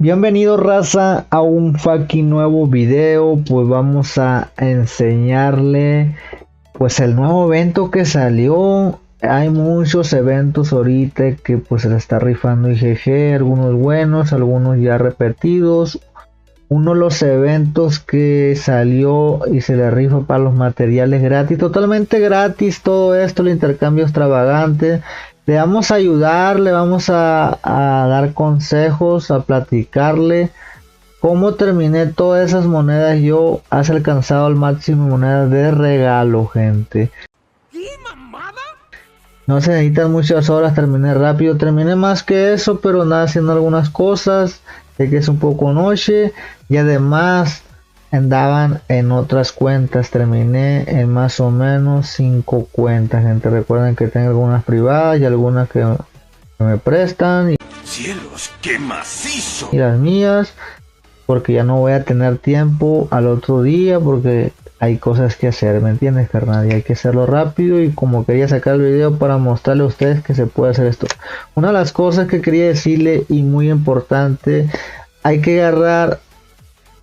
Bienvenido raza a un fucking nuevo video. Pues vamos a enseñarle pues el nuevo evento que salió. Hay muchos eventos ahorita que pues se le está rifando IGG, algunos buenos, algunos ya repetidos. Uno de los eventos que salió y se le rifa para los materiales gratis, totalmente gratis todo esto, el intercambio extravagante. Le vamos a ayudar, le vamos a dar consejos, a platicarle cómo terminé todas esas monedas. Yo has alcanzado el máximo de monedas de regalo, gente. ¿Qué mamada? No se necesitan muchas horas, terminé rápido, terminé más que eso, pero nada, haciendo algunas cosas, ya que es un poco noche y además andaban en otras cuentas. Terminé en más o menos 5 cuentas, gente. Recuerden que tengo algunas privadas y algunas que me prestan ¡Cielos, qué macizo! y las mías, porque ya no voy a tener tiempo al otro día porque hay cosas que hacer, ¿me entiendes, carnal? Y hay que hacerlo rápido, y como quería sacar el video para mostrarle a ustedes que se puede hacer esto. Una de las cosas que quería decirle y muy importante, hay que agarrar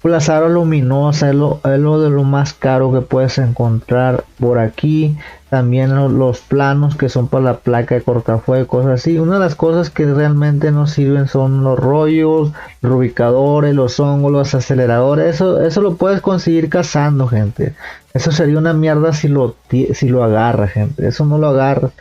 las aros luminosas, es lo de lo más caro que puedes encontrar por aquí. También los planos que son para la placa de cortafuegos, cosas así. Una de las cosas que realmente nos sirven son los rollos, los ubicadores, los hongos, los aceleradores. Eso lo puedes conseguir cazando, gente. Eso sería una mierda si lo agarras, gente. Eso no lo agarras.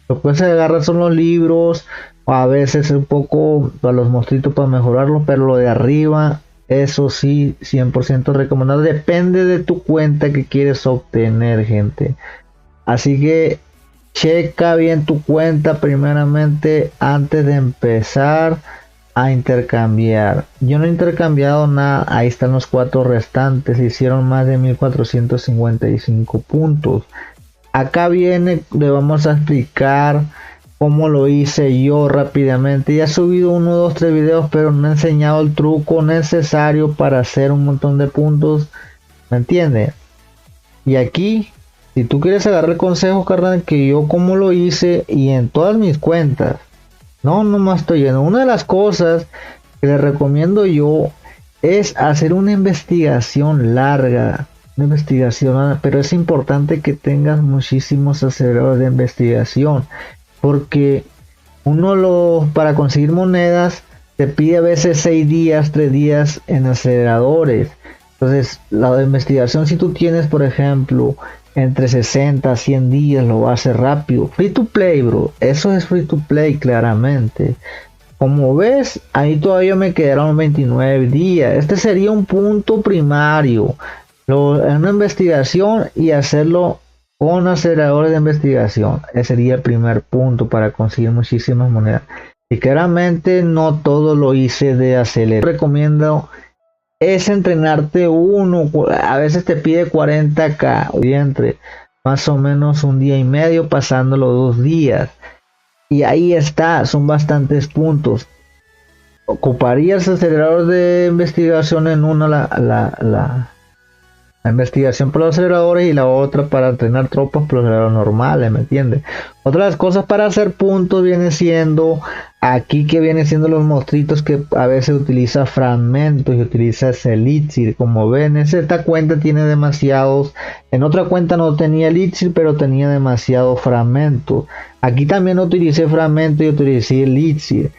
Lo que puedes agarrar son los libros, o a veces un poco para los monstruitos para mejorarlo, pero lo de arriba, eso sí, 100% recomendado. Depende de tu cuenta que quieres obtener, gente. Así que checa bien tu cuenta primeramente antes de empezar a intercambiar. Yo no he intercambiado nada. Ahí están los 4 restantes. Hicieron más de 1455 puntos. Acá viene, le vamos a explicar cómo lo hice yo rápidamente. Ya he subido 1, 2, 3 videos, pero no he enseñado el truco necesario para hacer un montón de puntos, ¿me entiendes? Y aquí, si tú quieres agarrar el consejo, carnal, que yo como lo hice y en todas mis cuentas, no nomás estoy lleno. Una de las cosas que le recomiendo yo es hacer una investigación larga. Una investigación, pero es importante que tengas muchísimos aceleradores de investigación, porque para conseguir monedas te pide a veces 6 días, 3 días en aceleradores. Entonces la de investigación, si tú tienes por ejemplo entre 60 a 100 días, lo va a hacer rápido. Free to play, bro. Eso es free to play, claramente. Como ves, ahí todavía me quedaron 29 días. Este sería un punto primario. En una investigación y hacerlo con aceleradores de investigación. Ese sería el primer punto para conseguir muchísimas monedas. Y claramente no todo lo hice de acelerar. Recomiendo es entrenarte uno. A veces te pide 40k. Entre más o menos un día y medio, pasándolo 2 días. Y ahí está, son bastantes puntos. Ocuparías acelerador de investigación en una la investigación por los aceleradores y la otra para entrenar tropas por los aceleradores normales, ¿me entiendes? Otra de las cosas para hacer puntos viene siendo aquí, que viene siendo los monstruitos que a veces utiliza fragmentos y utiliza ese elixir. Como ven, esta cuenta tiene demasiados. En otra cuenta no tenía elixir, pero tenía demasiados fragmentos. Aquí también utilicé fragmentos y utilicé elixir.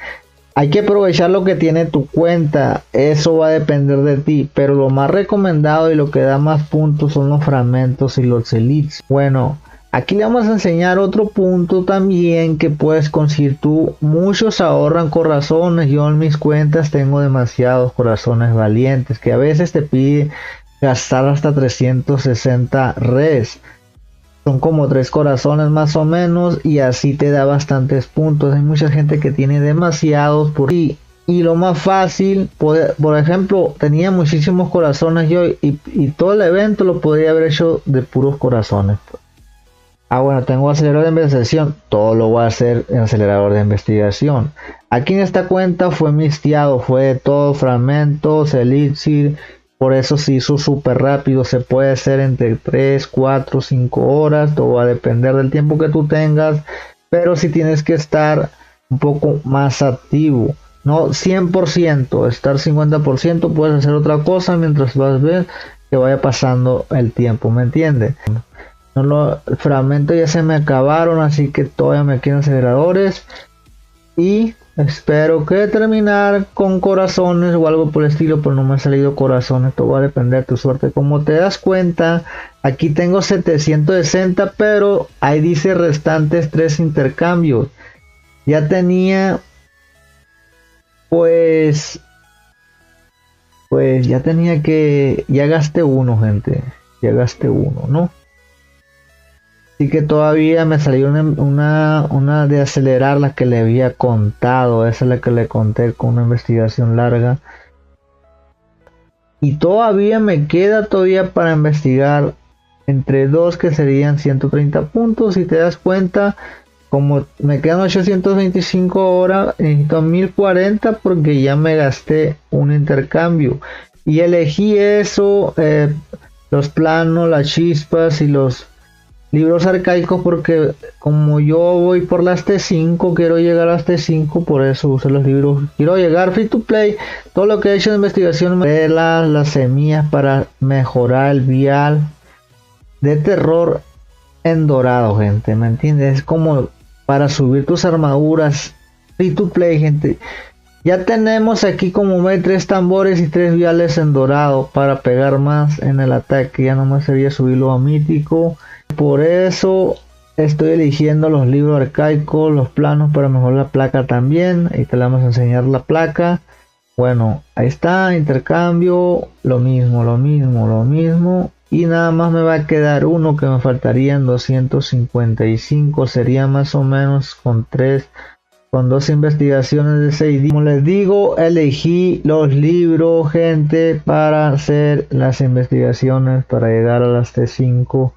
Hay que aprovechar lo que tiene tu cuenta, eso va a depender de ti, pero lo más recomendado y lo que da más puntos son los fragmentos y los elites. Bueno, aquí le vamos a enseñar otro punto también que puedes conseguir tú. Muchos ahorran corazones. Yo en mis cuentas tengo demasiados corazones valientes, que a veces te pide gastar hasta 360 res. Son como 3 corazones más o menos, y así te da bastantes puntos. Hay mucha gente que tiene demasiados por ahí. Y lo más fácil, por ejemplo, tenía muchísimos corazones yo, y todo el evento lo podría haber hecho de puros corazones. Bueno, tengo acelerador de investigación, todo lo voy a hacer en acelerador de investigación. Aquí en esta cuenta fue misteado, fue de todo, fragmentos, elixir. Por eso se hizo súper rápido. Se puede hacer entre 3, 4, 5 horas. Todo va a depender del tiempo que tú tengas. Pero si tienes que estar un poco más activo. No 100%, estar 50%, puedes hacer otra cosa mientras vas a ver que vaya pasando el tiempo, ¿me entiendes? No, los fragmentos ya se me acabaron, así que todavía me quedan aceleradores. Y espero que terminar con corazones o algo por el estilo, pero no me han salido corazones. Todo va a depender de tu suerte. Como te das cuenta, aquí tengo 760, pero ahí dice restantes 3 intercambios. Ya tenía, pues ya tenía que, ya gasté uno, gente. Ya gasté uno, ¿no? Así que todavía me salió una de acelerar, la que le había contado. Esa es la que le conté con una investigación larga. Y todavía me queda todavía para investigar entre dos, que serían 130 puntos. Si te das cuenta, como me quedan 825 horas, necesito 1040 porque ya me gasté un intercambio. Y elegí eso, los planos, las chispas y los libros arcaicos, porque como yo voy por las T5, quiero llegar a las T5, por eso uso los libros. Quiero llegar free to play. Todo lo que he hecho de investigación, las semillas para mejorar el vial de terror en dorado, gente, ¿me entiendes? Es como para subir tus armaduras free to play, gente. Ya tenemos aquí, como ve, 3 tambores y 3 viales en dorado para pegar más en el ataque. Ya nomás sería subirlo a mítico. Por eso estoy eligiendo los libros arcaicos, los planos, para mejorar la placa también. Ahí te la vamos a enseñar la placa. Bueno, ahí está, intercambio, lo mismo. Y nada más me va a quedar uno, que me faltarían 255. Sería más o menos con 2 investigaciones de 6 días. Como les digo, elegí los libros, gente, para hacer las investigaciones, para llegar a las T5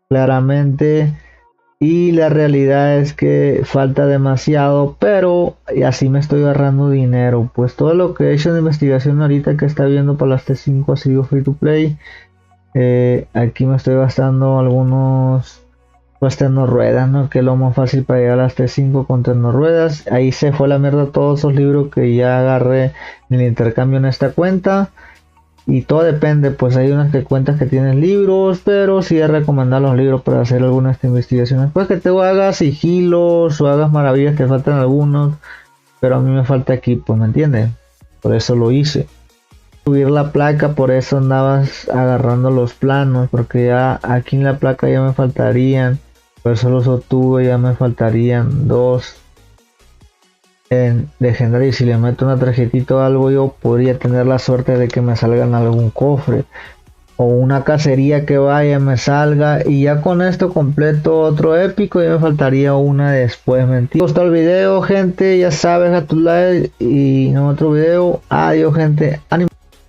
claramente. Y la realidad es que falta demasiado, pero así me estoy agarrando dinero. Pues todo lo que he hecho de investigación ahorita que está viendo para las T5 ha sido free to play. Aquí me estoy gastando algunos pues ruedas, ¿no? Que es lo más fácil para llegar a las T5 con ruedas. Ahí se fue la mierda todos esos libros que ya agarré en el intercambio en esta cuenta. Y todo depende, pues hay unas que cuentas que tienen libros, pero sí es recomendar los libros para hacer algunas investigaciones. Pues que te hagas sigilos o hagas maravillas, te faltan algunos, pero a mí me falta equipo, ¿me entiendes? Por eso lo hice. Subir la placa, por eso andabas agarrando los planos, porque ya aquí en la placa ya me faltarían, por eso los obtuve, ya me faltarían 2 en legendario. Y si le meto una tarjetita o algo, yo podría tener la suerte de que me salgan algún cofre o una cacería que vaya me salga, y ya con esto completo otro épico. Ya me faltaría una después. Mentira. Si te gustó el video, gente, ya sabes, a tu like y en otro video. Adiós, gente. Ánimo.